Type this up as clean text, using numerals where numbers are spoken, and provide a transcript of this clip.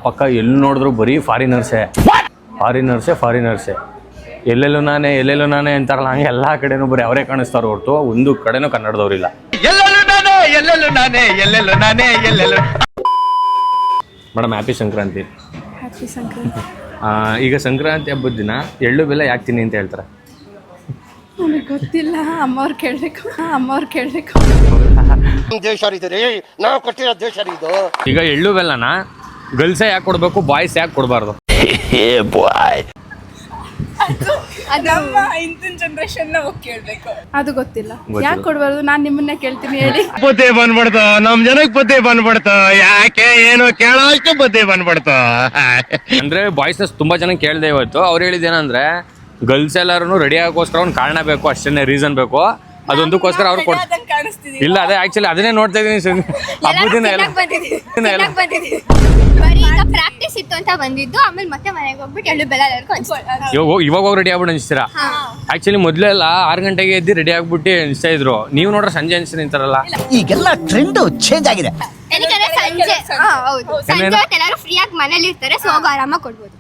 ಅಕ್ಕ ಎಲ್ಲಿ ನೋಡಿದ್ರು ಬರೀ ಫಾರಿನರ್ಸೇ. ಎಲ್ಲೆಲ್ಲೂ ನಾನೇ ಅಂತಾರಲ್ಲ, ಹಂಗೆ ಎಲ್ಲ ಕಡೆನೂ ಬರೀ ಅವರೇ ಕಾಣಿಸ್ತಾರೆ ಹೊರತು ಒಂದು ಕಡೆನೂ ಕನ್ನಡದವ್ರಿಲ್ಲ. Madam happy Sankranti. ಈಗ ಸಂಕ್ರಾಂತಿ ಹಬ್ಬದ ದಿನ ಎಳ್ಳು ಬೆಲ್ಲ ಯಾಕೆ ತಿನ್ನಿ ಅಂತ ಹೇಳ್ತಾರೆ? ನನಗೆ ಗೊತ್ತಿಲ್ಲ, ಅಮ್ಮವ್ರು ಕೇಳಬೇಕು. ಈಗ ಎಳ್ಳು ಬೆಲ್ಲನ ಗರ್ಲ್ಸೇ ಯಾಕೆ ಕೊಡಬೇಕು, ಬಾಯ್ಸ್ ಯಾಕೆ ಕೊಡಬಾರ್ದು? ಇಂದಿನ ಜನರೇಷನ್ ಕೇಳಬೇಕು. ಅದು ಗೊತ್ತಿಲ್ಲ, ಯಾಕೆ ಕೊಡಬಾರ್ದು? ನಾನು ನಿಮ್ಮನ್ನೇ ಕೇಳ್ತೀನಿ, ಹೇಳಿ. ಬುದ್ಧಿ ಬಂದ್ಬಿಡ್ತು, ನಮ್ ಜನಕ್ಕೆ ಬುದ್ಧಿ ಬಂದ್ಬಿಡ್ತು. ಯಾಕೆ ಏನು ಕೇಳೋಷ್ಟು ಬುದ್ಧಿ ಬಂದ್ಬಿಡ್ತು. ಅಂದ್ರೆ ಬಾಯ್ಸ್ ತುಂಬಾ ಜನ ಕೇಳ್ದೆ ಇವತ್ತು. ಅವ್ರು ಹೇಳಿದೇನಂದ್ರೆ ಗರ್ಲ್ಸ್ ಎಲ್ಲರೂ ರೆಡಿ ಆಗೋಸ್ಕರ ಒಂದು ಕಾರಣ ಬೇಕು, ಅಷ್ಟೇ ರೀಸನ್ ಬೇಕು. ಅದೊಂದಕ್ಕೋಸ್ಕರ ಅವ್ರು ಇಲ್ಲ, ಅದೇ ಆಕ್ಚುಲಿ ಅದನ್ನೇ ನೋಡ್ತಾ ಇದೀನಿ. ಪ್ರಾಕ್ಟೀಸ್ ಇತ್ತು ಅಂತ ಬಂದಿದ್ದು, ಆಮೇಲೆ ಮತ್ತೆ ಮನೆಗೆ ಹೋಗ್ಬಿಟ್ಟು ಎಳ್ಳು ಬೆಲ್ಲ ಇವಾಗ ಹೋಗಿ ರೆಡಿ ಆಗ್ಬಿಟ್ಟು ಅನಿಸ್ತೀರಾ? ಆಕ್ಚುಲಿ ಮೊದ್ಲೆಲ್ಲ 6 ಗಂಟೆಗೆ ಎದ್ದು ರೆಡಿ ಆಗ್ಬಿಟ್ಟು ಅನಿಸ್ತಾ ಇದ್ರು. ನೀವು ನೋಡ್ರೆ ಸಂಜೆ ಅನಿಸ್ತಾ ನಿಂತಾರಲ್ಲ. ಈಗೆಲ್ಲ ಟ್ರೆಂಡ್ ಚೇಂಜ್ ಆಗಿದೆ. ಸಂಜೆ ಎಲ್ಲರೂ ಫ್ರೀ ಆಗಿ ಮನೇಲಿ ಇರ್ತಾರೆ, ಸೊ ಆರಾಮಾಗಿ ಕೊಡ್ಬೋದು.